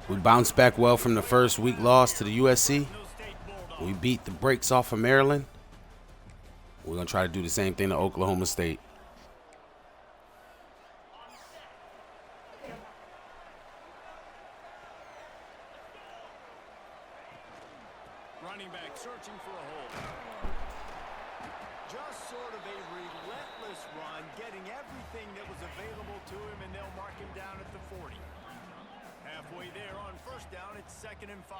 We bounced back well from the first week loss to the USC. We beat the brakes off of Maryland. We're going to try to do the same thing to Oklahoma State. Running back searching for a hole. Just sort of a relentless run, getting everything that was available to him, and they'll mark him down at the 40. Halfway there on first down, it's 2nd and 5.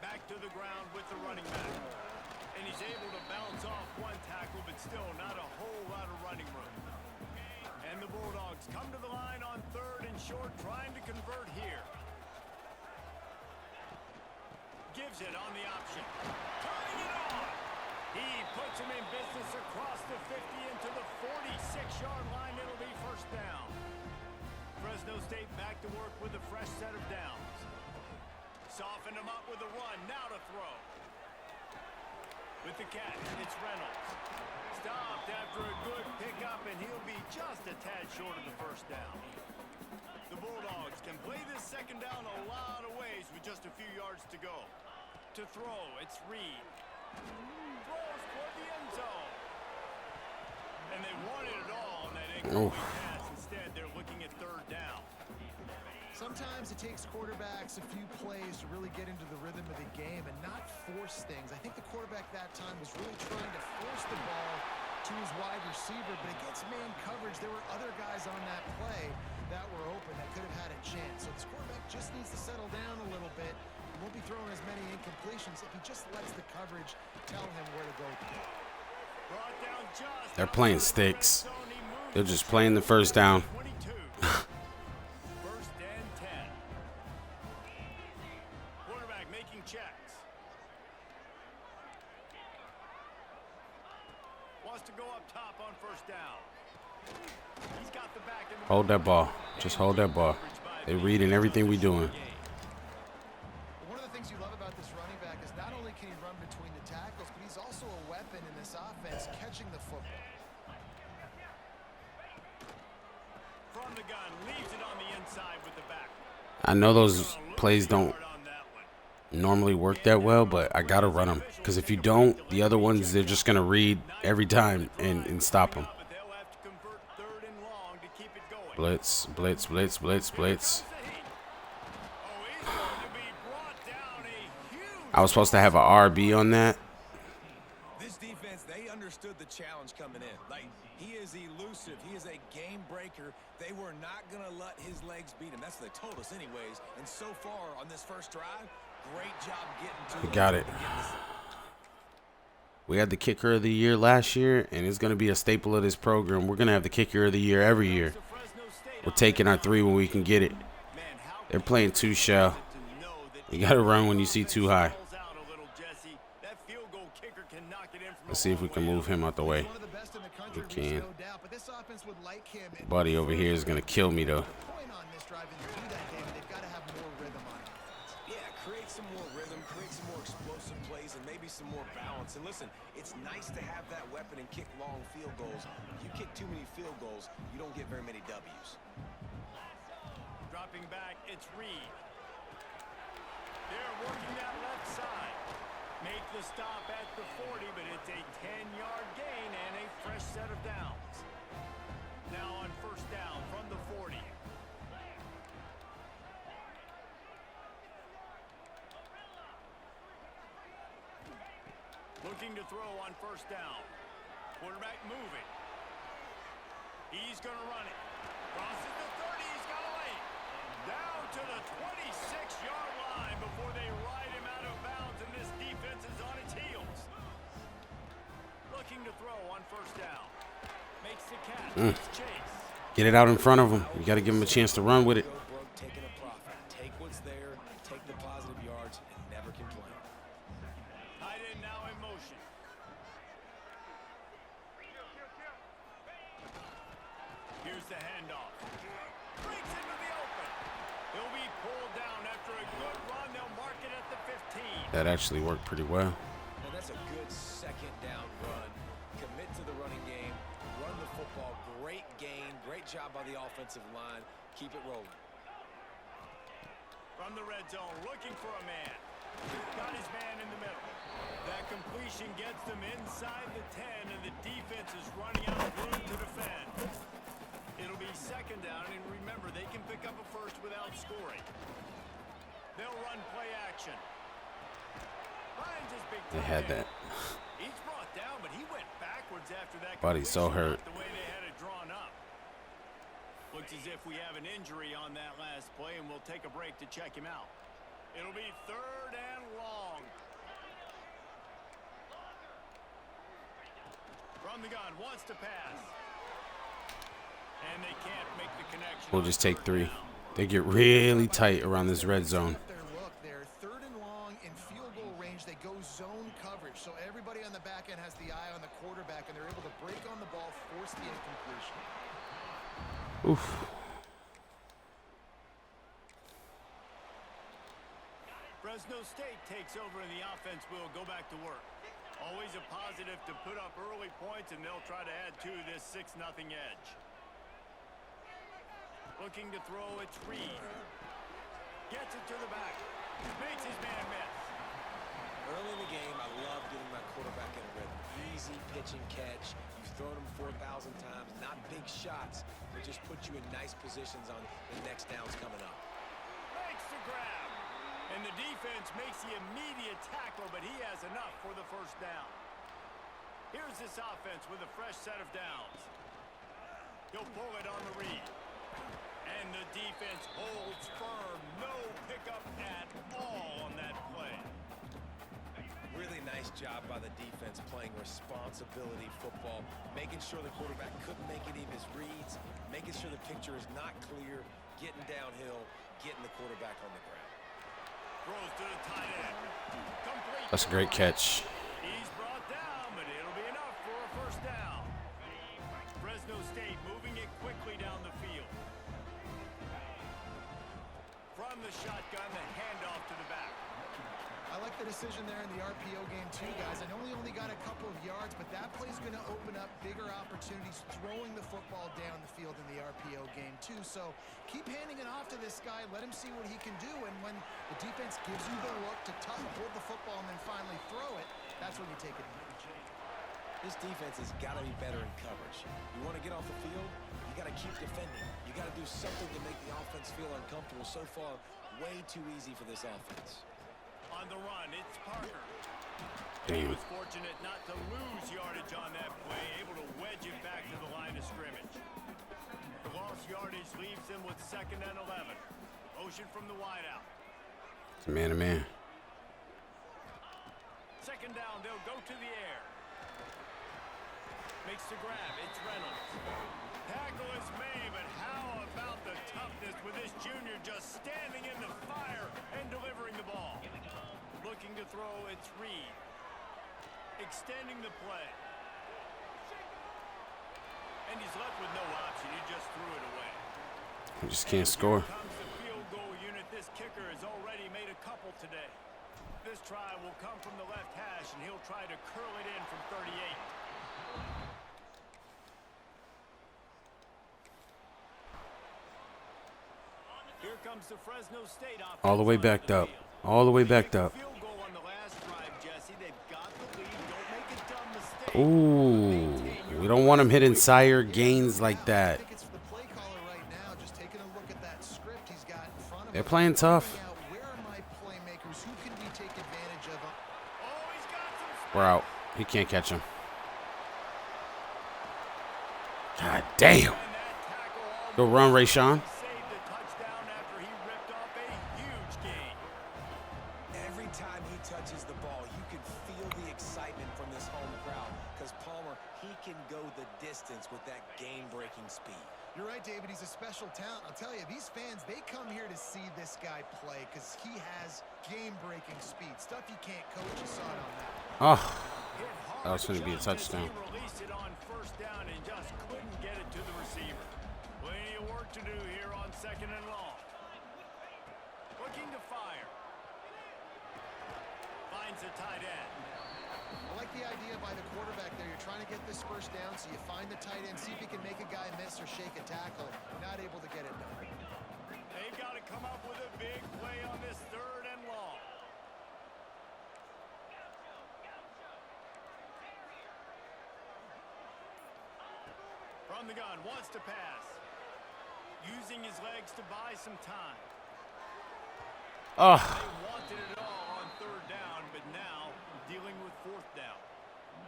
Back to the ground with the running back. And he's able to bounce off one tackle, but still not a whole lot of running room. And the Bulldogs come to the line on 3rd and short, trying to convert here. Gives it on the option. Turning it on. He puts him in business across the 50 into the 46-yard line. It'll be first down. Fresno State back to work with a fresh set of downs. Soften him up with a run. Now to throw. With the catch, it's Reynolds. Stopped after a good pickup, and he'll be just a tad short of the first down. The Bulldogs can play this second down a lot of ways with just a few yards to go. To throw, it's Reed. Throws toward the end zone. And they wanted it all on that incomplete pass. Instead, they're looking at 3rd down. Sometimes it takes quarterbacks a few plays to really get into the rhythm of the game and not force things. I think the quarterback that time was really trying to force the ball to his wide receiver, but against man coverage, there were other guys on that play that were open that could have had a chance. So this quarterback just needs to settle down a little bit. He won't be throwing as many incompletions if he just lets the coverage tell him where to go. They're playing sticks. They're just playing the first down. Hold that ball. Just hold that ball. They're reading everything we're doing. One of the things you love about this running back is not only can he run between the tackles, but he's also a weapon in this offense, catching the football. From the gun, leaves it on the inside with the back. I know those plays don't normally work that well, but I got to run them. Because if you don't, the other ones, they're just going to read every time and stop them. Blitz, blitz, blitz, blitz, blitz. I was supposed to have an RB on that. This defense, they understood the challenge coming in. Like, he is elusive. He is a game breaker. They were not going to let his legs beat him. That's what they told us anyways. And so far on this first drive, great job getting to We got it. We had the kicker of the year last year, and it's going to be a staple of this program. We're going to have the kicker of the year every year. We're taking our 3 when we can get it. They're playing 2 shell. You got to run when you see 2 high. Let's see if we can move him out the way. We can. Buddy over here is going to kill me, though. Create some more rhythm, create some more explosive plays, and maybe some more balance. And listen, it's nice to have that weapon and kick long field goals. If you kick too many field goals, you don't get very many W's. Dropping back, it's Reed. They're working that left side. Make the stop at the 40, but it's a 10-yard gain and a fresh set of downs. Now on first down from the 40. Looking to throw on first down. Quarterback moving. He's going to run it. Crosses the 30. He's got a lane. Down to the 26-yard line before they ride him out of bounds, and this defense is on its heels. Looking to throw on first down. Makes the catch. Chase. Get it out in front of him. You got to give him a chance to run with it. Taking a profit. Take what's there, take the positive yards, and never complain. Tight end now in motion. Here's the handoff. Breaks into the open. He'll be pulled down after a good run. They'll mark it at the 15. That actually worked pretty well. And that's a good second down run. Commit to the running game. Run the football. Great gain. Great Great job by the offensive line. Keep it rolling. From the red zone, looking for a man. Got his man in the middle. That completion gets them inside the 10, and the defense is running out of room to defend. It'll be second down, and remember, they can pick up a first without scoring. They'll run play action. Finds his big They had that. He's brought down, but he went backwards after that. Body's so hurt. The way they had it drawn up. Looks as if we have an injury on that last play, and we'll take a break to check him out. It'll be third and long. From the gun, wants to pass. And they can't make the connection. We'll just take 3. They get really tight around this red zone. They're third and long in field goal range. They go zone coverage. So everybody on the back end has the eye on the quarterback, and they're able to break on the ball, force the incompletion. Oof. Fresno State takes over, and the offense will go back to work. Always a positive to put up early points, and they'll try to add to this 6-0 edge. Looking to throw, it's Reed. Gets it to the back. Makes his man miss. Early in the game, I love getting my quarterback in a rhythm. Easy pitch and catch. You've thrown them 4,000 times. Not big shots, but just put you in nice positions on the next downs coming up. Makes the grab. And the defense makes the immediate tackle, but he has enough for the first down. Here's this offense with a fresh set of downs. He'll pull it on the Reed. And the defense holds firm. No pickup at all on that play. Really nice job by the defense playing responsibility football, making sure the quarterback couldn't make any of his reads, making sure the picture is not clear, getting downhill, getting the quarterback on the ground. Throws to the tight end. Complete. That's a great catch. He's brought down, but it'll be enough for a first down. Fresno State moving it quickly down the field. From the shotgun, the handoff to the back. I like the decision there in the RPO game too, guys. I know he only got a couple of yards, but that play's going to open up bigger opportunities throwing the football down the field in the RPO game too. So keep handing it off to this guy. Let him see what he can do. And when the defense gives you the look to hold the football and then finally throw it, that's when you take advantage. This defense has got to be better in coverage. You want to get off the field, you got to keep defending. You got to do something to make the offense feel uncomfortable. So far, way too easy for this offense. On the run, it's Parker. Damn. He was fortunate not to lose yardage on that play, able to wedge it back to the line of scrimmage. The lost yardage leaves them with 2nd and 11. Motion from the wideout. It's a man-to-man. Second down, they'll go to the air. Makes the grab, it's Reynolds. Tackle is made, but how about the toughness with this junior just standing in the fire and delivering the ball? Looking to throw, it's Reed. Extending the play. And he's left with no option. He just threw it away. He just can't score. Here comes the field goal unit. This kicker has already made a couple today. This try will come from the left hash, and he'll try to curl it in from 38. Here comes the Fresno State offense. All the way backed up. All the way backed up. Field goal on the last drive, Jesse. They've got the lead. Don't make a dumb mistake. Ooh. We don't want him hitting sire gains like that. I think it's the play caller right now, just taking a look at that script he's got in front of him. They're playing tough. Where are my playmakers? Who can we take advantage of? Oh, he's got some space. We're out. He can't catch him. God damn. And that tackle Go run, Raysean. saved a touchdown after he ripped off a huge gain. Every time he touches the ball, you can feel the excitement from this home crowd because Palmer, he can go the distance with that game-breaking speed. You're right, David. He's a special talent. I'll tell you, these fans, they come here to see this guy play because he has game-breaking speed. Stuff you can't coach. You saw it on that. Oh, Hit hard that was going to be a just as touchdown. He released it on first down and just couldn't get it to the receiver. Plenty of work to do here on 2nd and long. Looking to fire. Finds the tight end. I like the idea by the quarterback there. You're trying to get this first down, so you find the tight end, see if he can make a guy miss or shake a tackle. Not able to get it done. They've got to come up with a big play on this 3rd and long. From the gun, wants to pass. Using his legs to buy some time. Oh, They wanted it all on 3rd down, but now dealing with 4th down.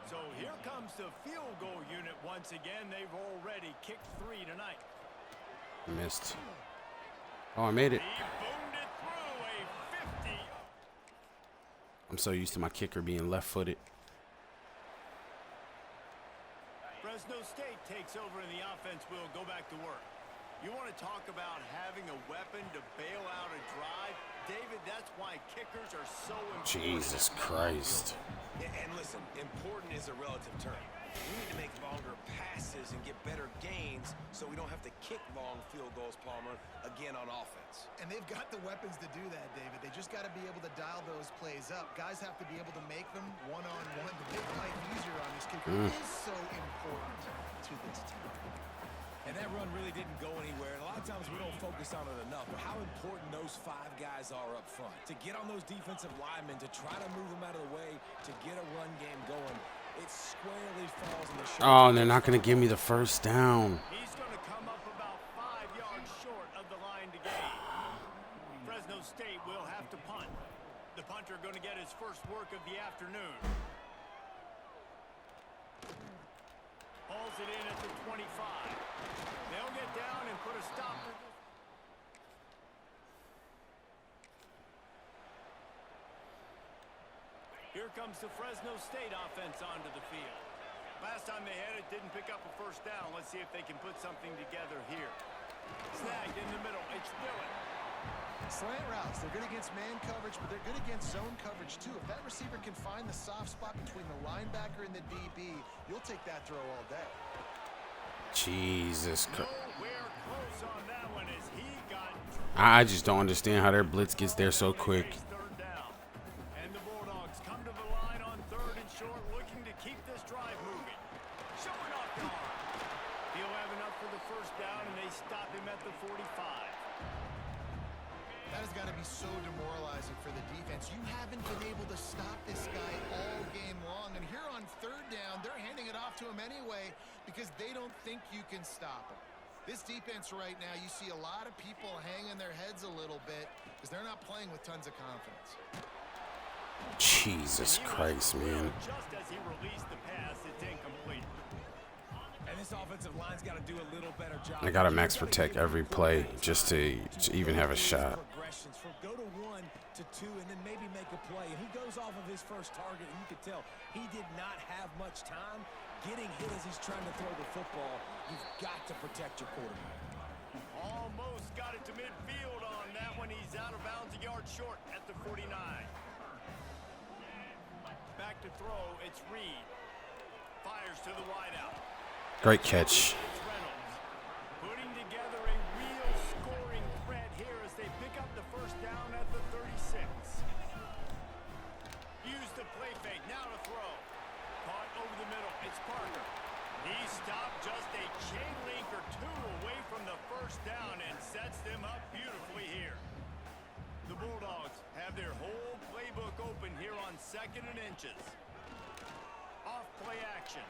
So here comes the field goal unit once again. They've already kicked 3 tonight. missed. Oh, I made it. He boomed it through a 50. I'm so used to my kicker being left-footed. Fresno State takes over in the offense. We'll go back to work. You want to talk about having a weapon to bail out a drive? David, that's why kickers are so important. Jesus Christ. And listen, important is a relative term. We need to make longer passes and get better gains so we don't have to kick long field goals, Palmer, again on offense. And they've got the weapons to do that, David. They just got to be able to dial those plays up. Guys have to be able to make them one-on-one to make life easier on this kicker. It is so important to this team. And that run really didn't go anywhere. And a lot of times we don't focus on it enough. But how important those 5 guys are up front. To get on those defensive linemen, to try to move them out of the way, to get a run game going. It squarely falls in the shoulders. Oh, and they're not going to give me the first down. He's going to come up about 5 yards short of the line to gain. Fresno State will have to punt. The punter going to get his first work of the afternoon. Hauls it in at the 25. They'll get down and put a stop to this. Here comes the Fresno State offense onto the field. Last time they had it, didn't pick up a first down. Let's see if they can put something together here. Snagged in the middle. It's Dillon. Slant routes, they're good against man coverage, but they're good against zone coverage too. If that receiver can find the soft spot between the linebacker and the DB, you'll take that throw all day. Jesus Christ. Nowhere close on that one as he got. I just don't understand how their blitz gets there so quick. Third down. And the Bulldogs come to the line on 3rd and short, looking to keep this drive moving. Showing off the arm. He'll have enough for the first down, and they stop him at the 45. That has got to be so demoralizing for the defense. You haven't been able to stop this guy all game long. And here on 3rd down, they're handing it off to him anyway because they don't think you can stop him. This defense right now, you see a lot of people hanging their heads a little bit because they're not playing with tons of confidence. Jesus Christ, man. Just as he released the pass, it's incomplete. And this offensive line's got to do a little better job. I got to max protect every play just to even have a shot. Progressions from go to 1 to 2 and then maybe make a play. And he goes off of his first target, and you could tell he did not have much time getting hit as he's trying to throw the football. You've got to protect your quarterback. Almost got it to midfield on that one. He's out of bounds a yard short at the 49. Back to throw, it's Reed. Fires to the wideout. Great catch. It's Reynolds. Putting together a real scoring threat here as they pick up the first down at the 36. Use the play fake, now to throw. Caught over the middle, it's Parker. He stopped just a chain link or 2 away from the first down and sets them up beautifully here. The Bulldogs have their whole playbook open here on 2nd and inches. Off play action.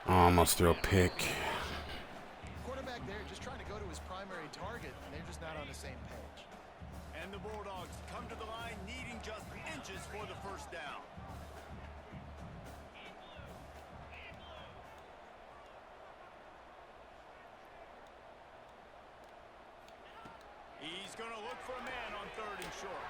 Oh, almost threw a pick. Quarterback there just trying to go to his primary target, and they're just not on the same page. And the Bulldogs come to the line needing just inches for the first down. He's going to look for a man on 3rd and short.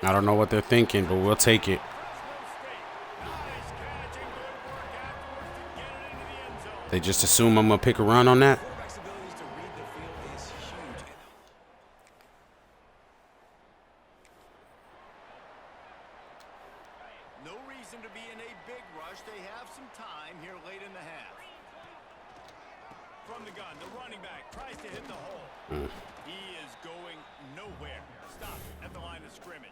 I don't know what they're thinking, but we'll take it. Fresno State. Nice catch and good work afterwards to get it into the end zone. They just assume I'm going to pick a run on that. Quarterback's abilities to read the field is huge. No reason to be in a big rush. They have some time here late in the half. From the gun, the running back tries to hit the hole. He is going nowhere. Stop at the line of scrimmage.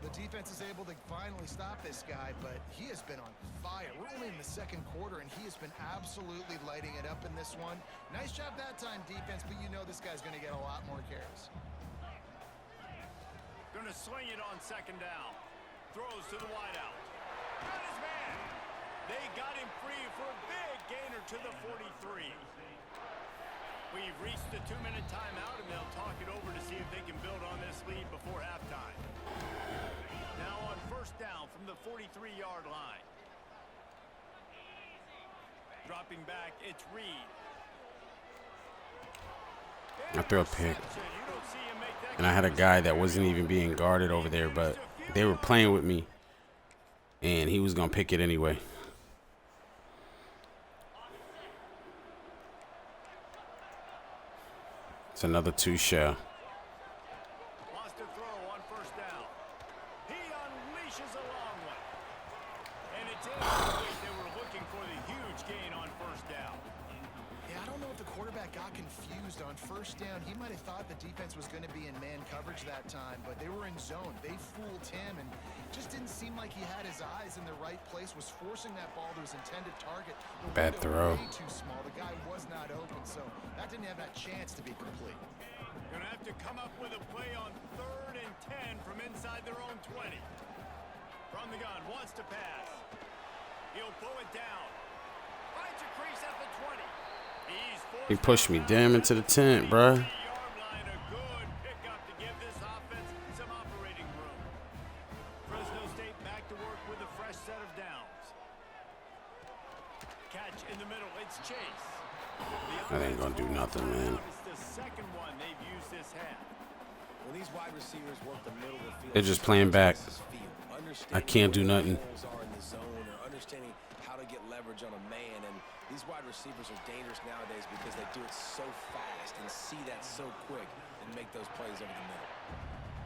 The defense is able to finally stop this guy, but he has been on fire. We're only in the second quarter, and he has been absolutely lighting it up in this one. Nice job that time, defense, but you know this guy's going to get a lot more carries. Going to swing it on second down. Throws to the wideout. Got his man. They got him free for a big gainer to the 43. We've reached the 2-minute timeout, and they'll talk it over to see if they can build on this lead before halftime. Now on first down from the 43-yard line. Dropping back, it's Reed. I threw a pick. And I had a guy that wasn't even being guarded over there, but they were playing with me. And he was going to pick it anyway. It's another 2-shell. Wants to throw on first down. He unleashes a long one. And it's in. They were looking for the huge gain on first down. Yeah, I don't know if the quarterback got confused on first down. He might have thought the defense was going to be in man coverage that time, but they were in zone. They fooled him and just didn't seem like he had his eyes in the right place, was forcing that ball to his intended target. Bad throw. Way too small. The guy was not open, so that didn't have that chance to be complete. Gonna have to come up with a play on 3rd and 10 from inside their own 20. From the gun, wants to pass. He'll pull it down. Finds a crease at the 20. He pushed me damn into the tent, bruh. A good pickup to give this offense some operating room. Fresno State back to work with a fresh set of downs. Catch in the middle, it's Chase. That ain't gonna do nothing, man. It's the second one they've used this half. When these wide receivers work the middle of the field, They're just playing back. I can't do nothing. Understanding how to get leverage on a man, and these wide receivers are dangerous nowadays because they do it so fast and see that so quick and make those plays over the middle.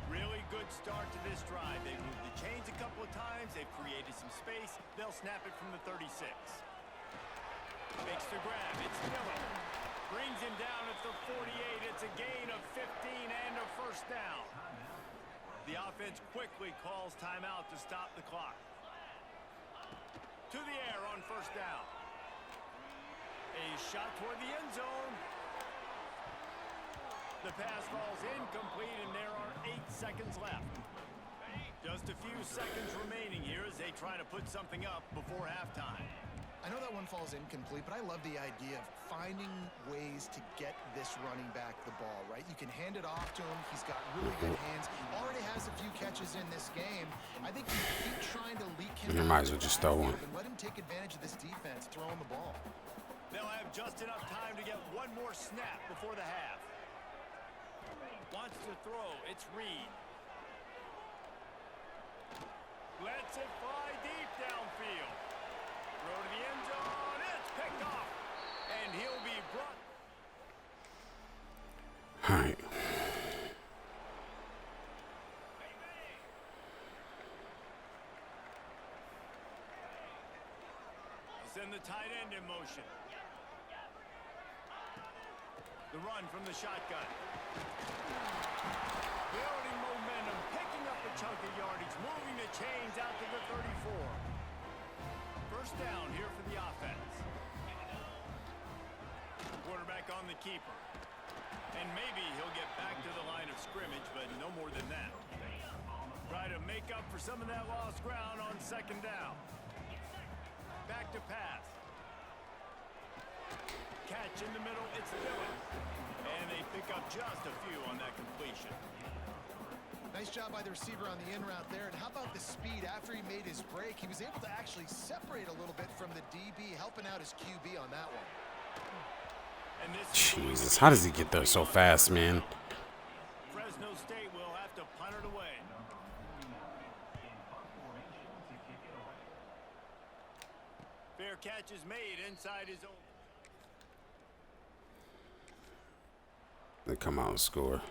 Really good start to this drive. They've moved the chains a couple of times. They've created some space. They'll snap it from the 36. Makes the grab. It's Miller. Brings him down at the 48. It's a gain of 15 and a first down. The offense quickly calls timeout to stop the clock. To the air on first down. A shot toward the end zone. The pass falls incomplete, and there are 8 seconds left. Just a few seconds remaining here as they try to put something up before halftime. I know that one falls incomplete, but I love the idea of finding ways to get this running back the ball, right? You can hand it off to him. He's got really good hands. Already has a few catches in this game. I think you keep trying to leak him. You might as well just throw one. And let him take advantage of this defense throwing the ball. They'll have just enough time to get one more snap before the half. Wants to throw. It's Reed. Lets it fly deep downfield. Throw to the end zone. It's picked off. And he'll be brought. All right. Send the tight end in motion. The run from the shotgun. Building momentum, picking up a chunk of yardage, moving the chains out to the 34. First down here for the offense. Quarterback on the keeper. And maybe he'll get back to the line of scrimmage, but no more than that. Try to make up for some of that lost ground on second down. Back to pass. Catch in the middle, it's Miller. And they pick up just a few on that completion. Nice job by the receiver on the in route there. And how about the speed after he made his break? He was able to actually separate a little bit from the DB, helping out his QB on that one. And this Jesus, how does he get there so fast, man? Fresno State will have to punt it away. Fair catch is made inside his own. They come out and score.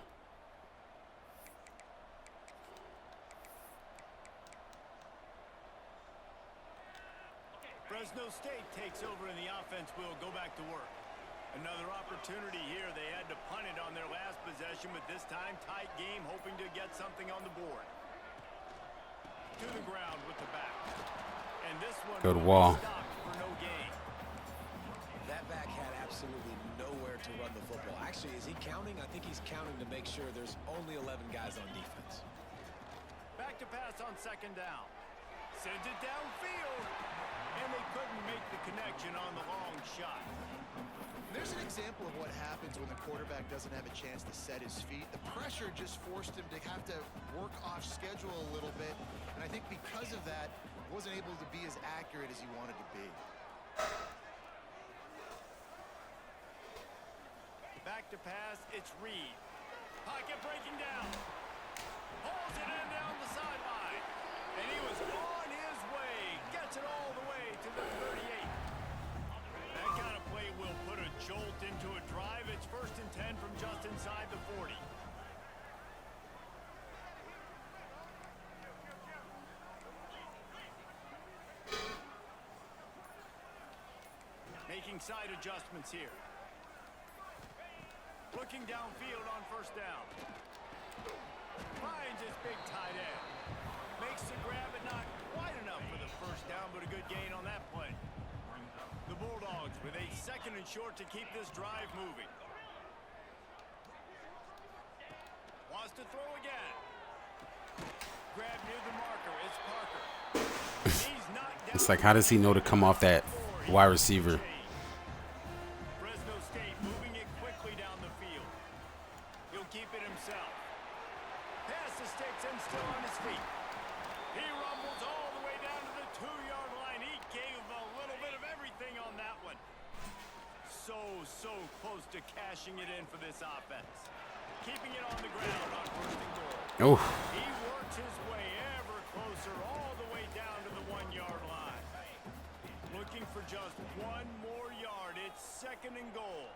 Fresno State takes over and the offense will go back to work. Another opportunity here. They had to punt it on their last possession, but this time tight game, hoping to get something on the board. to the ground with the back. And this one Good will be wall. stopped for no gain. That back had absolutely nowhere to run the football. Actually, is he counting? I think he's counting to make sure there's only 11 guys on defense. Back to pass on second down. Sends it downfield. And they couldn't make the connection on the long shot. There's an example of what happens when the quarterback doesn't have a chance to set his feet. The pressure just forced him to have to work off schedule a little bit. And I think because of that, wasn't able to be as accurate as he wanted to be. Back to pass, it's Reed. Pocket breaking down. Pulls it in down the sideline. And he was on his way. Gets it all the way to the 38. That kind of play will put a jolt into a drive. It's 1st and 10 from just inside the 40. Making side adjustments here. Looking downfield on 1st down. Finds his big tight end. Makes the grab, but not quite enough for the 1st down, but a good gain on that play. The Bulldogs with a 2nd and short to keep this drive moving. Wants to throw again. Grab near the marker. It's Parker. He's knocked down. It's like, how does he know to come off that wide receiver? Fresno State moving it quickly down the field. He'll keep it himself. Pass the sticks and still on his feet. He rumbles all the way down to the 2-yard line. He gave a little bit of everything on that one. So close to cashing it in for this offense. Keeping it on the ground on 1st and goal. Oh, He works his way ever closer all the way down to the 1-yard line. Looking for just 1 more yard. It's 2nd and goal.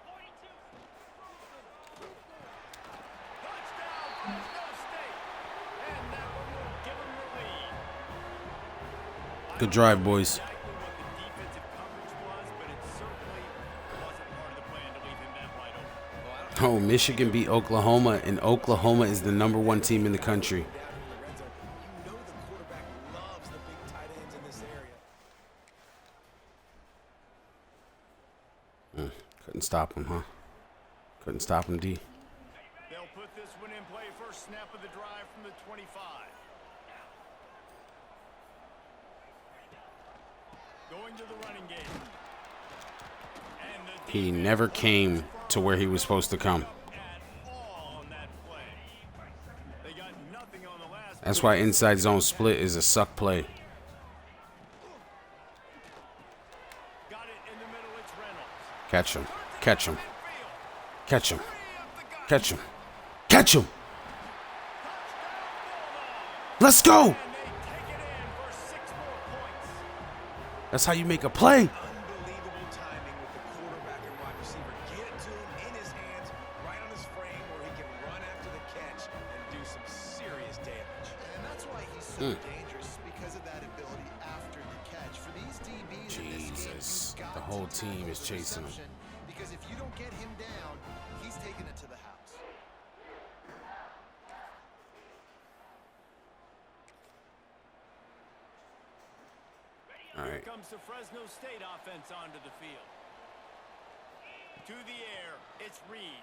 Touchdown, Fresno State. And that one will give him the lead. good drive, boys. Exactly what the defensive coverage was, but it certainly wasn't part of the plan to leave him that wide open. Oh, Michigan beat Oklahoma, and Oklahoma is the #1 team in the country. Down in the red zone, you know the quarterback loves the big tight ends in this area. Couldn't stop him, huh? Couldn't stop him, D. They'll put this one in play. First snap of the drive from the 25. Going to the running game. And the He never came to where he was supposed to come. at all on that play. They got nothing on the last. That's why inside zone split is a suck play. Got it in the middle. It's Reynolds. Catch him. Catch him. Midfield. Catch him. Three up the gut. Catch him. Catch him. Touchdown, Bulldogs. Let's go. And they take it in for 6 more points. That's how you make a play. Unbelievable timing with the quarterback and wide receiver. Get it to him in his hands, right on his frame where he can run after the catch and do some serious damage. And that's why he's so dangerous, because of that ability after the catch. For these DBs in this game, Jesus. you've got The whole to team tackle is the chasing him. reception, because if you don't get him down, he's taking it to the house. All right. Comes the Fresno State offense onto the field. To the air, it's Reed.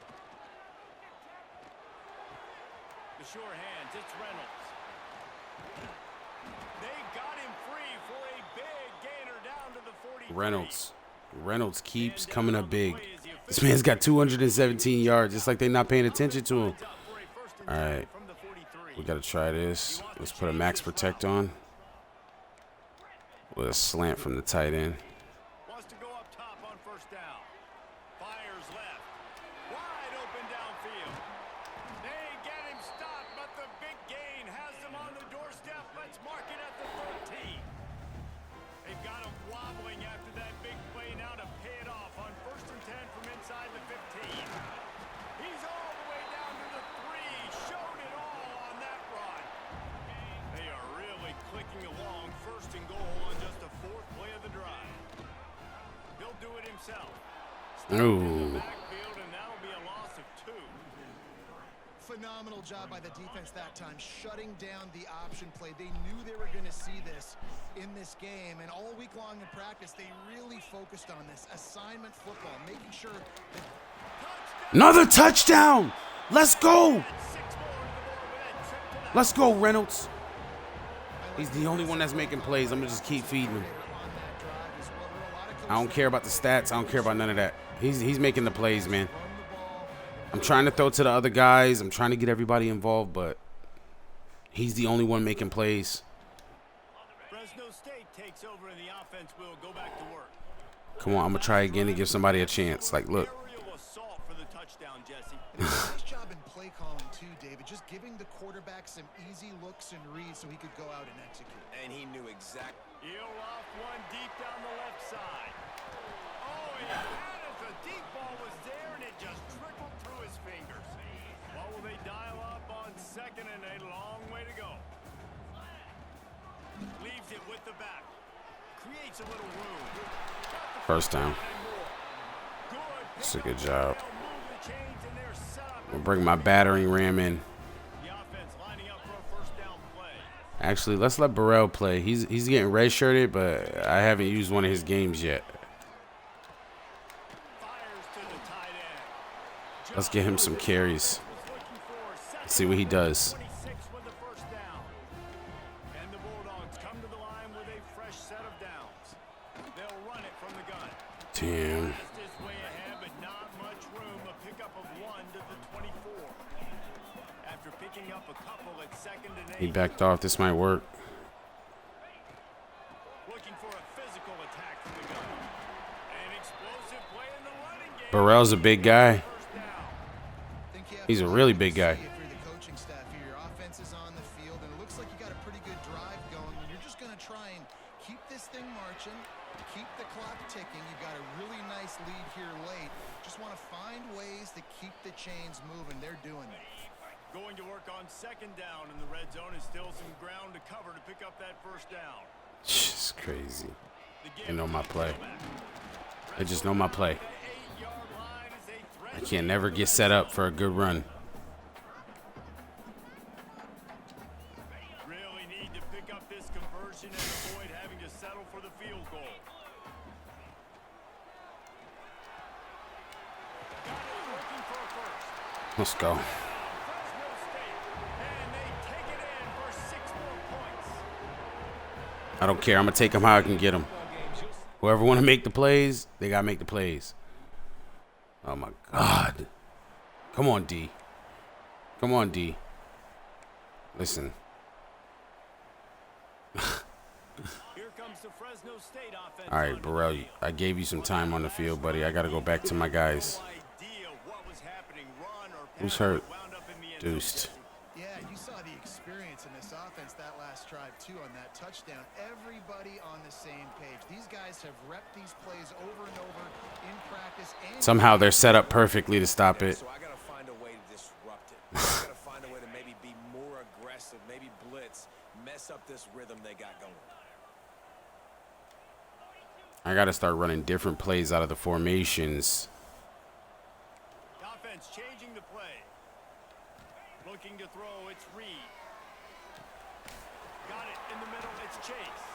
The sure hands, it's Reynolds. They got him free for a big gainer down to the 43. Reynolds keeps coming up big. This man's got 217 yards. It's like they're not paying attention to him. All right. We got to try this. Let's put a max protect on with a slant from the tight end. Wants to go up top on 1st down. Fires left. Wide open downfield. They get him stopped, but the big gain has them on the doorstep. Let's mark it at the 13. They've got him wobbling after that big play now to pay it off on 1st and 10 from inside the 15. He's all the way down to the 3. Showed it all on that run. They are really clicking along. 1st and goal on just the 4th play of the drive. He'll do it himself. Ooh. Backfield, and that'll be a loss of 2. phenomenal job by the defense that time, shutting down the option play. They knew they were going to see this in this game, and all week long in practice, they really focused on this assignment football, making sure that... Another touchdown. Let's go. Let's go, Reynolds. He's the only one that's making plays. I'm going to just keep feeding him. I don't care about the stats. I don't care about none of that. He's making the plays, man. I'm trying to throw to the other guys. I'm trying to get everybody involved, but he's the only one making plays. Fresno State takes over and the offense will go back to work. Come on, I'm going to try again to give somebody a chance. Like, look. Aerial assault for the touchdown, Jesse. Nice job in play calling too, David. Just giving the quarterback some easy looks and reads so he could go out and execute. And he knew exactly. He'll off one deep down the left side. Oh, he had it. The deep ball was there, and it just trickled through his fingers. What will they dial up on second and a long way to go? Leaves it with the back. Creates a little room. First down. That's a good job. I'll bring my battering ram in. The offense lining up for a first down play. Actually, let's let Burrell play. He's getting redshirted, but I haven't used one of his games yet. Fires to the tight end. Let's get him some carries. Let's see what he does. 26 with the first down. And the Bulldogs come to the line with a fresh set of downs. They'll run it from the gun. Damn. Fast is way ahead, but not much room. A pickup of 1 to the 24. After picking up a couple at second and 8. He backed off. This might work. Looking for a physical attack from the gun. An explosive play in the running game. Burrell's a big guy. First down. He's a really big guy. If you're the coaching staff here, your offense is on the field, and it looks like you got a pretty good drive going, and you're just going to try and keep this thing marching, keep the clock ticking. You've got a really nice lead here late. Just want to find ways to keep the chains moving. They're doing it. Going to work on second down in the red zone is still some ground to cover to pick up that first down. It's crazy. The They know my play. give- They just know my play. The 8-yard line is a threat. I can't never get set up for a good run. Really need to pick up this conversion and avoid having to settle for the field goal. Got it working for a first. Let's go. Fresno State, and they take it in for 6 more points. I don't care. I'm going to take him how I can get him. Whoever want to make the plays, they got to make the plays. Oh, my God. Come on, D. Come on, D. Listen. Here comes the Fresno State offense. All right, Burrell, I gave you some time on the field, buddy. I got to go back to my guys. No idea what was happening. Run or Who's pass, hurt? wound up in the end zone. Deuced. Yeah, you saw the experience in this offense that last drive, too, on that touchdown. Everybody on the same page. These guys have repped these plays over and over in practice. And Somehow they're set up perfectly to stop it. So I got to find a way to disrupt it. I got to find a way to maybe be more aggressive, maybe blitz, mess up this rhythm they got going. I got to start running different plays out of the formations. Offense changing the play. Looking to throw, it's Reed. Got it in the middle, it's Chase.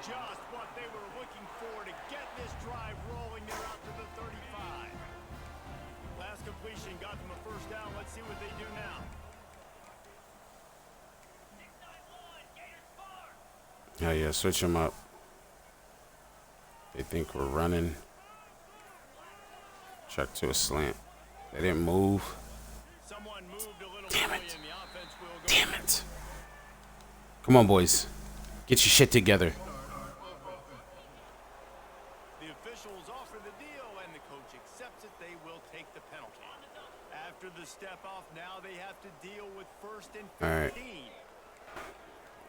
Just what they were looking for to get this drive rolling. They're out to the 35. Last completion got them a first down. Let's see what they do now. Oh, yeah, switch them up. They think we're running. Check to a slant. They didn't move. Someone moved a little Damn early it. and the offense will go. Damn it. Come on, boys. Get your shit together. The officials offer the deal, and the coach accepts it. They will take the penalty. After the step off, now they have to deal with first and 15. All right.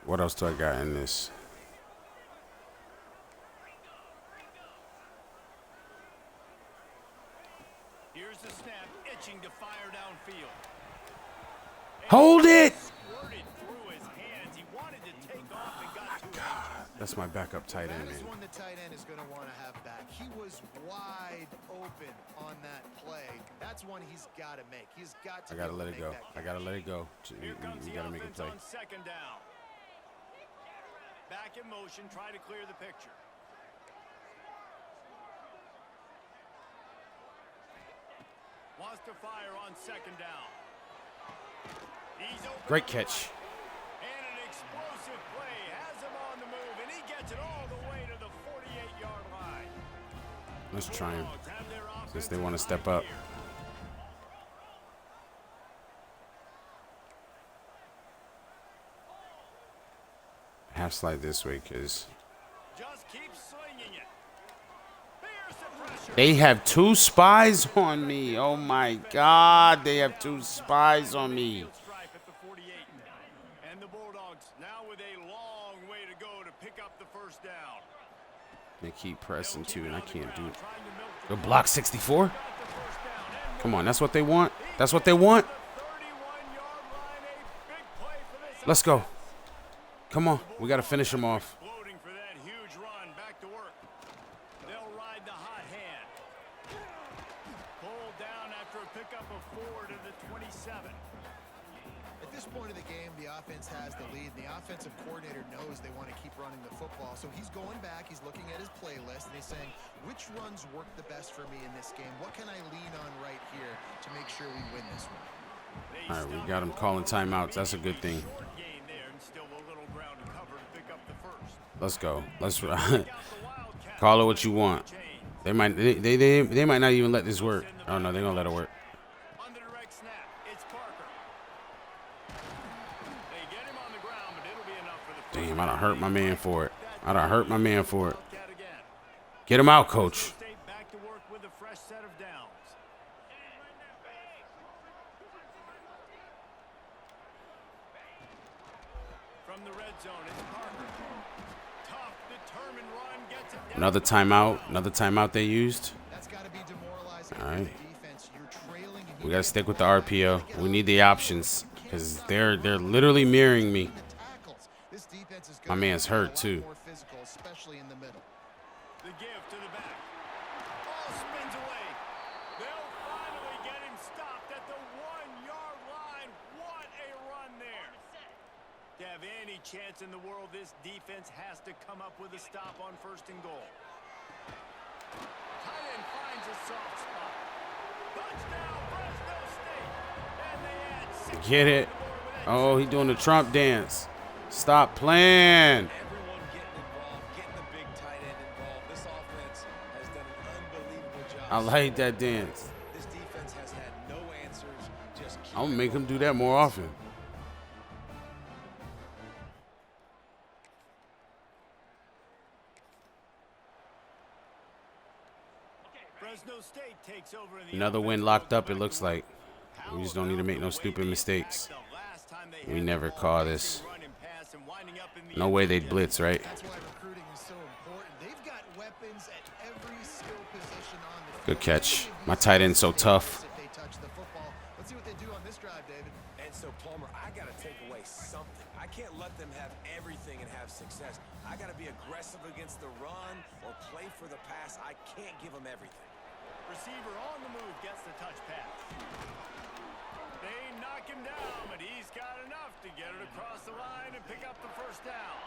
What else do I got in this? Here's the snap, itching to fire downfield. Hold it! Squirted through his hands. He wanted to take off and got too anxious. That's my backup tight end, That is man. one the tight end is going to want to have back. He was wide open on that play. That's one he's got to make. He's got to. I gotta let it go. I gotta let it go. Here comes We the gotta make a offense play. on second down. Back in motion, try to clear the picture. Wants to fire on second down. He's open. Great catch. And an explosive play has him on the move, and he gets it all the way to the 48-yard line. Let's try him Bulldogs have their since they offensive want to step line up. here. Half slide this way, cause Just keep slinging it. Fierce the pressure. they have 2 spies on me. Oh my God, they have 2 spies on me. Field stripe at the 48. And the Bulldogs now with a long way to go to pick up the first down. They keep pressing too, and I can't do it. Trying to milk the Good block, 64. first down. And Come on, that's what they want. That's what they want. the 31-yard line, a big play for this Let's go. Come on, we gotta finish them off. Exploding for that huge run. Back to work. They'll ride the hot hand. Pulled down after a pickup of 4 to the 27. At this point of the game, the offense has the lead. The offensive coordinator knows they want to keep running the football. So he's going back, he's looking at his playlist, and he's saying, which runs work the best for me in this game? What can I lean on right here to make sure we win this one? All right, we got them calling timeouts. That's a good thing. Short gain there and still a little ground to cover to pick up the first. Let's go. Let's Got the Wildcats call it what you want. change. They might not even let this work. Oh no, they're gonna let it work. On the direct snap, it's Parker. They get him on the ground, but it'll be enough for the first. Damn, I done hurt my man for it. I done hurt my man for it. Wildcat again. Get him out, coach. State back to work with a fresh set of downs. From the red zone, it's Parker. Tough, determined run, gets it down. Another timeout. Another timeout they used. That's got to be demoralizing All for right. the defense. You're trailing and We gotta stick with the RPO. We need the options because they're literally mirroring me. the tackles. This defense is My gonna man's be a hurt, lot too. more physical, especially in the middle. The give to the back. Ball spins away. They'll finally get him stopped at the 1-yard line. What a run there. To have any chance in the world, this defense has to come up with a stop on 1st and goal. Tight end finds a soft spot. Touchdown, Fresno State. And they add 6 Get it? Oh, he doing the Trump dance. Stop playing. Everyone getting involved, getting the big tight end involved. This offense has done an unbelievable job. I like that dance. This defense has had no answers. Just keep I'm gonna make him do that more often. Fresno State takes over in the Another win offense. locked up, it looks like. We just don't need to make no stupid mistakes. We never call this. No way they'd blitz, right? That's why recruiting is so important. They've got weapons at every skill position on the Good field. catch. My tight end's so tough. If they touch the football. Let's see what they do on this drive, David. And so, Palmer, I got to take away something. I can't let them have everything and have success. I got to be aggressive against the run or play for the pass. I can't give them everything. Receiver on the move gets the touch pass. They knock him down, but he's got enough to get it across the line and pick up the first down.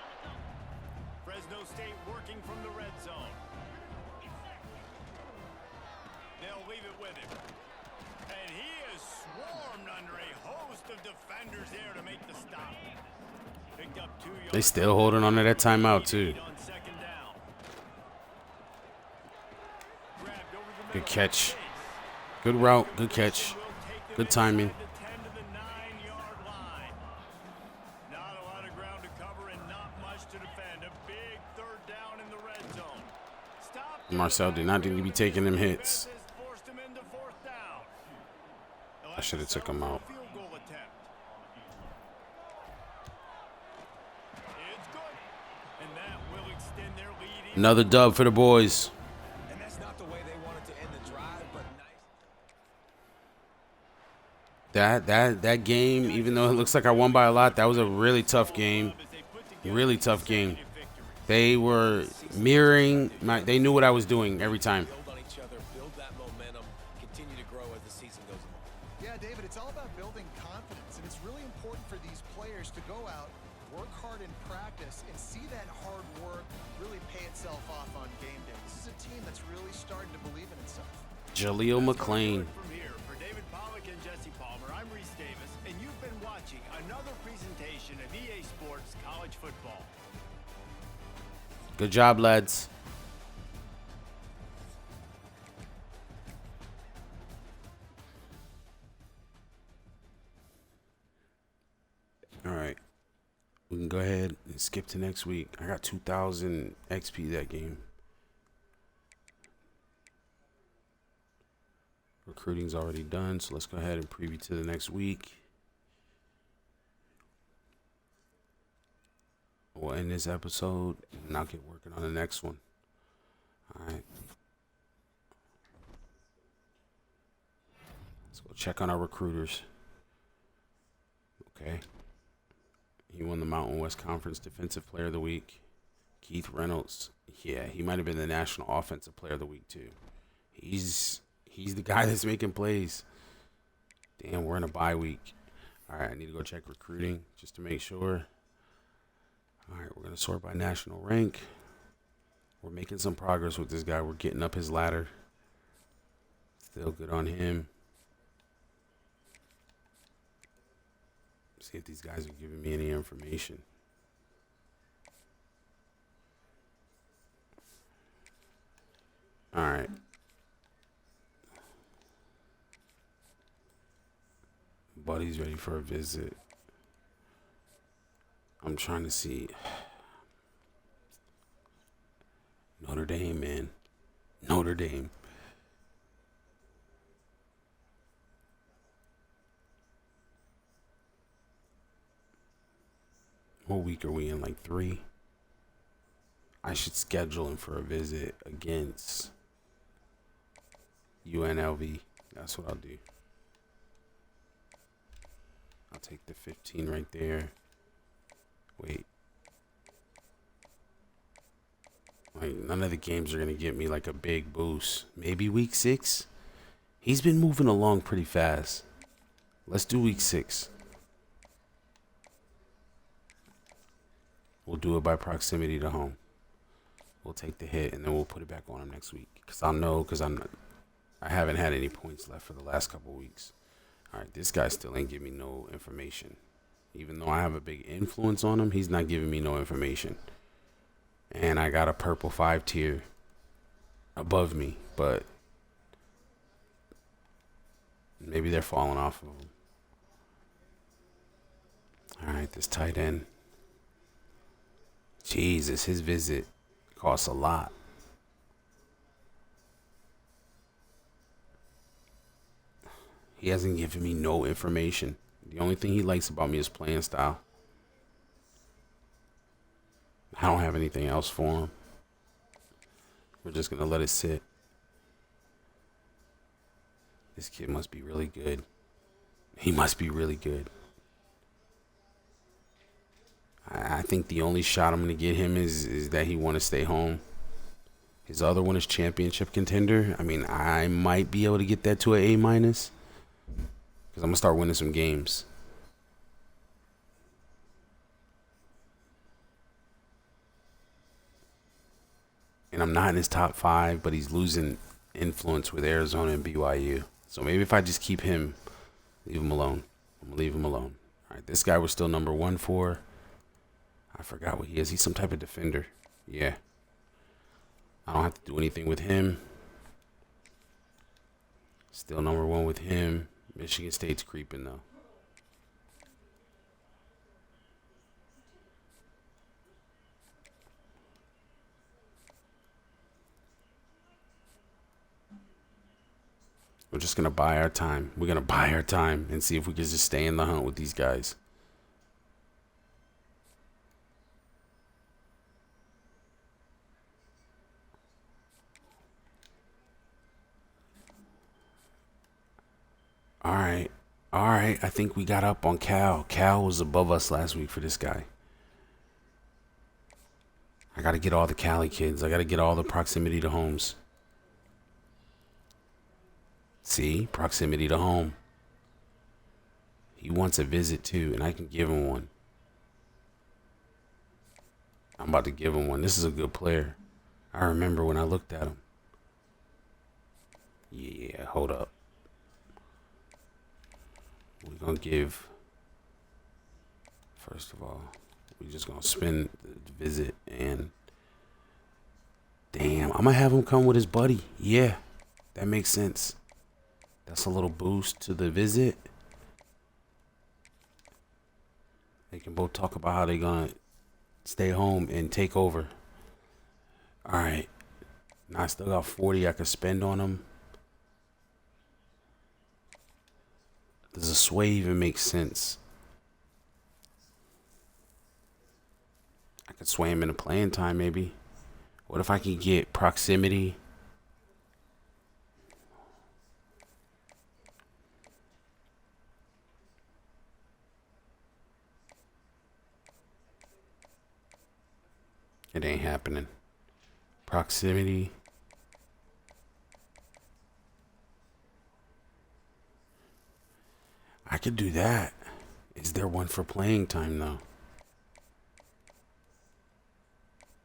Fresno State working from the red zone. They'll leave it with him. And he is swarmed under a host of defenders there to make the stop. Picked up 2 yards. They still holding on to that timeout too. On second down. Grabbed over the Good middle. catch. Good route. Good catch. Good timing. The 10 to the 9-yard line. Not a lot of ground to cover and not much to defend. A big 3rd down in the red zone. Stop. Marcel did not need to be taking them hits. Defense has forced him into 4th down. They'll I have should have to took him settle out. for a field goal attempt. It's good. And that will extend their lead. even Another dub for the boys. And that's not the way they wanted to end the drive, but nice. That game, even though it looks like I won by a lot, that was a really tough game. as they put together Really tough game. victory. They were mirroring they knew what I was doing every time. Build on each other, build that momentum, continue to grow as the season goes on. Yeah, David, it's all about building confidence, and it's really important for these players to go out, work hard in practice, and see that hard work really pay itself off on game day. This is a team that's really starting to believe in itself. Jaleel McLean. From here, for David Pollack and Jesse Palmer, I'm Reese Davis, and you've been watching another presentation of EA Sports College Football. Good job, lads. All right. We can go ahead and skip to next week. I got 2,000 XP that game. Recruiting's already done, so let's go ahead and preview to the next week. We'll end this episode, and I'll get working on the next one. All right. Let's go check on our recruiters. Okay. He won the Mountain West Conference Defensive Player of the Week. Keith Reynolds. Yeah, he might have been the National Offensive Player of the Week, too. He's the guy that's making plays. Damn, we're in a bye week. All right, I need to go check recruiting just to make sure. All right, we're going to sort by national rank. We're making some progress with this guy. We're getting up his ladder. Still good on him. See if these guys are giving me any information. All right. Buddy's ready for a visit. I'm trying to see. Notre Dame, man. Notre Dame. What week are we in? Like 3? I should schedule him for a visit against UNLV. That's what I'll do. I'll take the 15 right there. Wait. Like, none of the games are going to give me like a big boost. Maybe week 6? He's been moving along pretty fast. Let's do week 6. We'll do it by proximity to home. We'll take the hit and then we'll put it back on him next week. Because I'll know, because I haven't had any points left for the last couple weeks. All right, this guy still ain't giving me no information. Even though I have a big influence on him, he's not giving me no information. And I got a purple 5 tier above me, but maybe they're falling off of him. All right, this tight end. Jesus, his visit costs a lot. He hasn't given me no information. The only thing he likes about me is playing style. I don't have anything else for him. We're just going to let it sit. This kid must be really good. He must be really good. I think the only shot I'm going to get him is that he want to stay home. His other one is championship contender. I mean, I might be able to get that to an A-. Because I'm going to start winning some games. And I'm not in his top 5, but he's losing influence with Arizona and BYU. So maybe if I just keep him, leave him alone. I'm going to leave him alone. All right, this guy we're still number 1 for. I forgot what he is. He's some type of defender. Yeah. I don't have to do anything with him. Still number 1 with him. Michigan State's creeping, though. We're just going to buy our time. We're going to buy our time and see if we can just stay in the hunt with these guys. All right. I think we got up on Cal. Cal was above us last week for this guy. I got to get all the Cali kids. I got to get all the proximity to homes. See? Proximity to home. He wants a visit too, and I can give him one. I'm about to give him one. This is a good player. I remember when I looked at him. Yeah, hold up. We're going to give, first of all, we're just going to spin the visit, and damn, I'm going to have him come with his buddy. Yeah, that makes sense. That's a little boost to the visit. They can both talk about how they're going to stay home and take over. All right. Now I still got 40 I can spend on them. Does a sway even make sense? I could sway him into playing time maybe. What if I could get proximity? It ain't happening. Proximity. I could do that. Is there one for playing time though?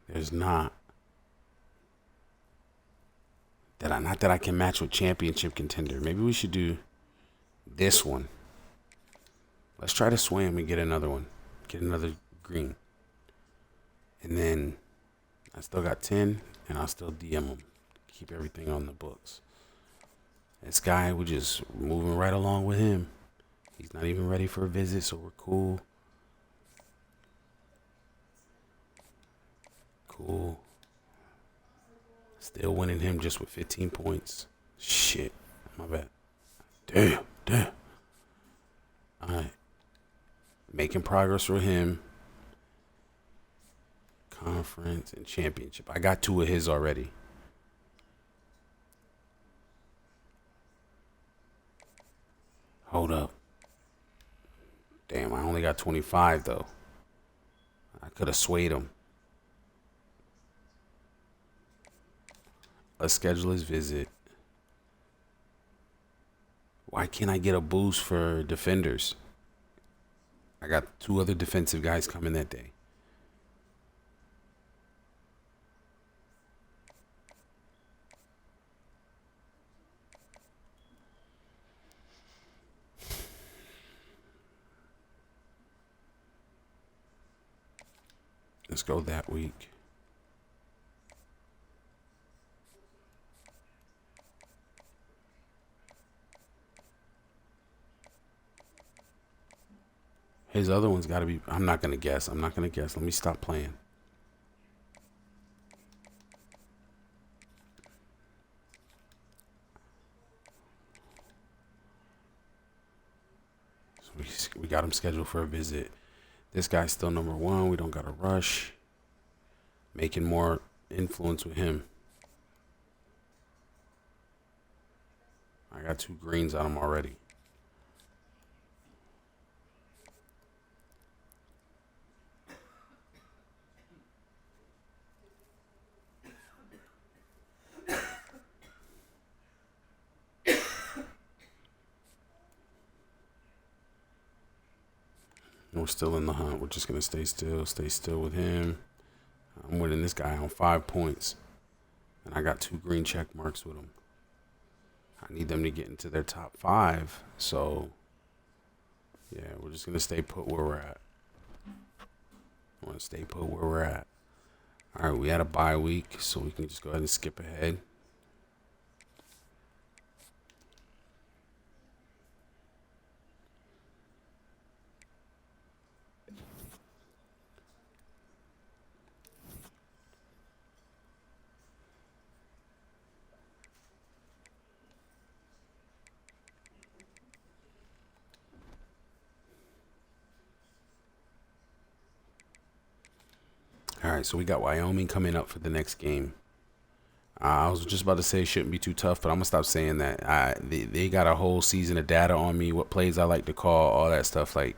There's not. Not that I can match with championship contender. Maybe we should do this one. Let's try to sway him and get another one. Get another green. And then I still got 10 and I'll still DM him. Keep everything on the books. This guy, we're just moving right along with him. He's not even ready for a visit, so we're cool. Cool. Still winning him just with 15 points. Shit. My bad. Damn. Alright. Making progress with him. Conference and championship. I got 2 of his already. Hold up. Damn, I only got 25 though. I could have swayed him. Let's schedule his visit. Why can't I get a boost for defenders? I got 2 other defensive guys coming that day. Let's go that week. His other one's got to be... I'm not going to guess. Let me stop playing. So we got him scheduled for a visit. This guy's still number 1. We don't got to rush. Making more influence with him. I got 2 greens on him already. We're still in the hunt. We're just going to stay still with him. I'm winning this guy on 5 points. And I got 2 green check marks with him. I need them to get into their top 5. So, yeah, we're just going to stay put where we're at. I want to stay put where we're at. All right, we had a bye week, so we can just go ahead and skip ahead. All right, so we got Wyoming coming up for the next game. I was just about to say it shouldn't be too tough, but I'm going to stop saying that. They got a whole season of data on me, what plays I like to call, all that stuff. Like,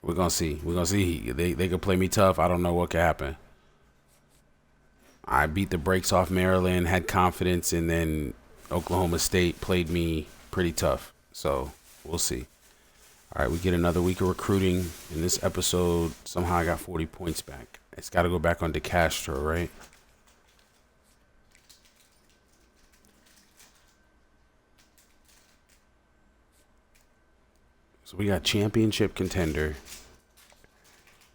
we're going to see. We're going to see. They could play me tough. I don't know what could happen. I beat the brakes off Maryland, had confidence, and then Oklahoma State played me pretty tough. So we'll see. All right, we get another week of recruiting. In this episode, somehow I got 40 points back. It's got to go back on DeCastro, right? So we got championship contender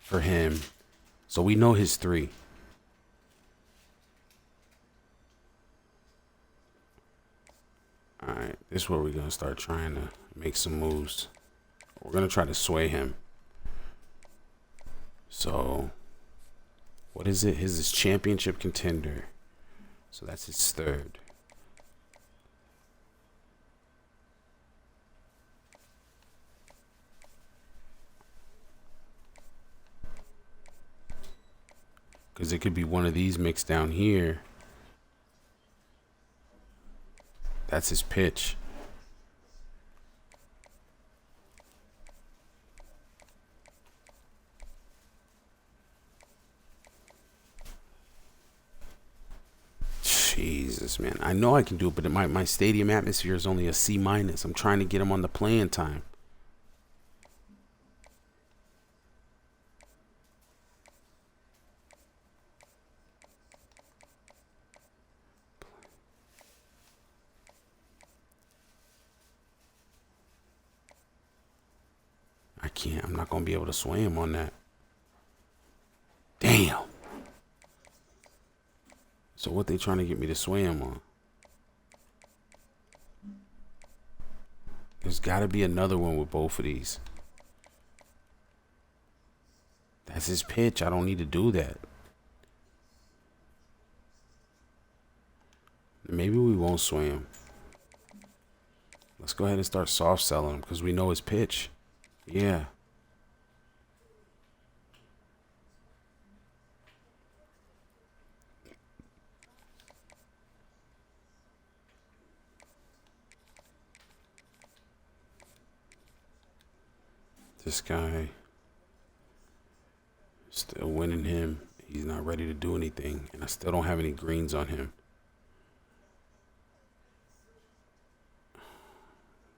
for him. So we know his 3. All right, this is where we're going to start trying to make some moves. We're going to try to sway him. So, what is it? His championship contender. So that's his 3rd. Because it could be one of these mixed down here. That's his pitch. Jesus, man. I know I can do it, but my stadium atmosphere is only a C-. I'm trying to get him on the playing time. I can't. I'm not going to be able to sway him on that. Damn. So what they trying to get me to sway him on? There's got to be another one with both of these. That's his pitch. I don't need to do that. Maybe we won't sway him. Let's go ahead and start soft selling him because we know his pitch. Yeah. This guy, still winning him. He's not ready to do anything, and I still don't have any greens on him.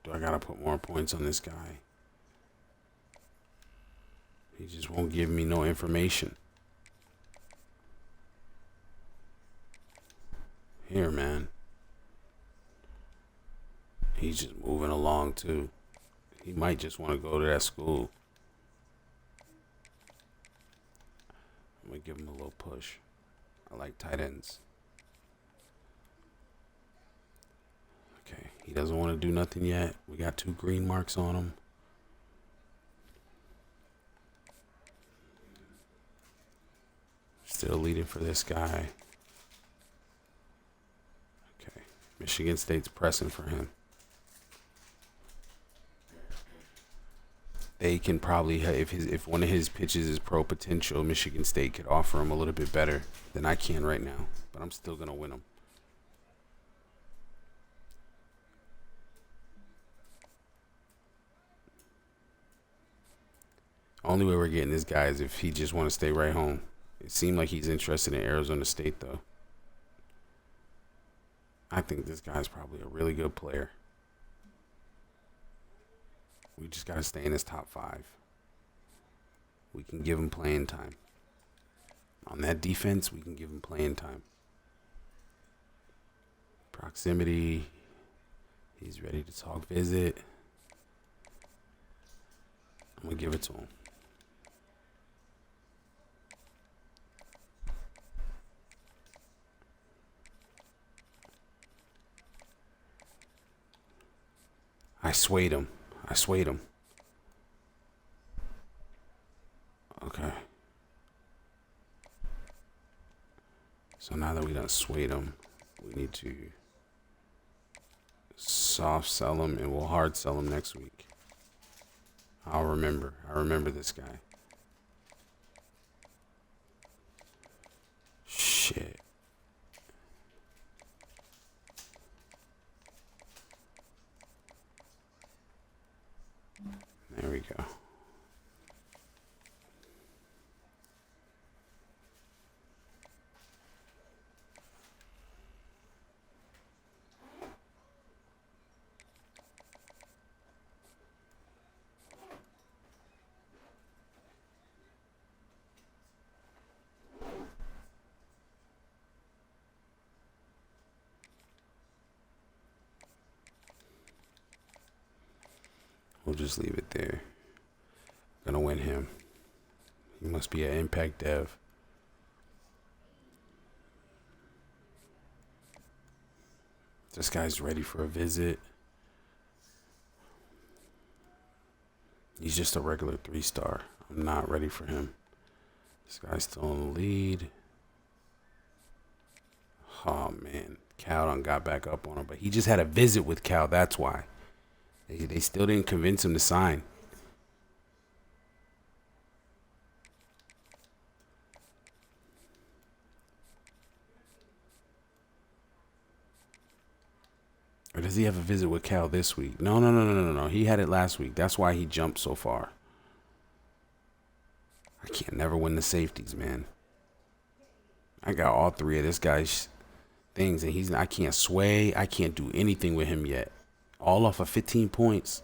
Do I gotta put more points on this guy? He just won't give me no information. Here, man. He's just moving along, too. He might just want to go to that school. I'm going to give him a little push. I like tight ends. Okay, he doesn't want to do nothing yet. We got 2 green marks on him. Still leading for this guy. Okay, Michigan State's pressing for him. They can probably, if one of his pitches is pro potential, Michigan State could offer him a little bit better than I can right now. But I'm still going to win him. Only way we're getting this guy is if he just want to stay right home. It seemed like he's interested in Arizona State, though. I think this guy's probably a really good player. We just got to stay in his top 5. We can give him playing time. On that defense, we can give him playing time. Proximity. He's ready to talk visit. I'm going to give it to him. I swayed him. Okay. So now that we done swayed him, we need to soft sell him and we'll hard sell him next week. I remember this guy. Shit. There we go. We'll just leave it there. Gonna win him. He must be an impact dev. This guy's ready for a visit. He's just a regular 3-star. I'm not ready for him. This guy's still in the lead. Oh, man. Cal done got back up on him. But he just had a visit with Cal. That's why. They still didn't convince him to sign. Or does he have a visit with Cal this week? No. He had it last week. That's why he jumped so far. I can't never win the safeties, man. I got all 3 of this guy's things, and I can't sway. I can't do anything with him yet. All off of 15 points.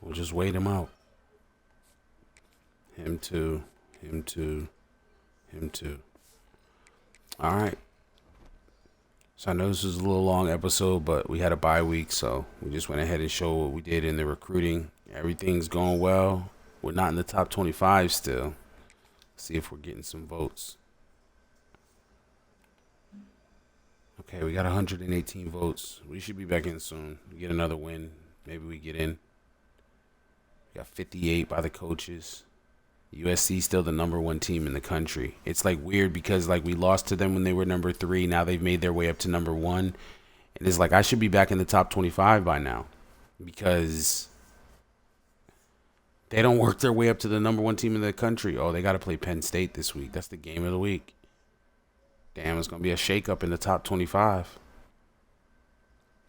We'll just wait him out. Him too. All right. So I know this was a little long episode, but we had a bye week, so we just went ahead and showed what we did in the recruiting. Everything's going well. We're not in the top 25 still. See if we're getting some votes. Okay, we got 118 votes. We should be back in soon. We get another win. Maybe we get in. We got 58 by the coaches. USC still the #1 team in the country. It's like weird because like we lost to them when they were number 3. Now they've made their way up to #1. And it's like I should be back in the top 25 by now because they don't work their way up to the #1 team in the country. Oh, they got to play Penn State this week. That's the game of the week. Damn, it's going to be a shakeup in the top 25.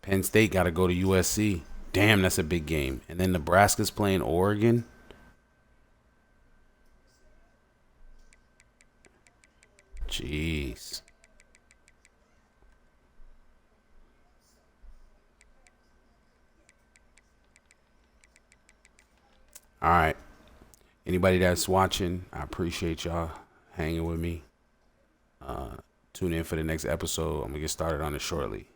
Penn State got to go to USC. Damn, that's a big game. And then Nebraska's playing Oregon. Jeez. All right. Anybody that's watching, I appreciate y'all hanging with me. Tune in for the next episode. I'm going to get started on it shortly.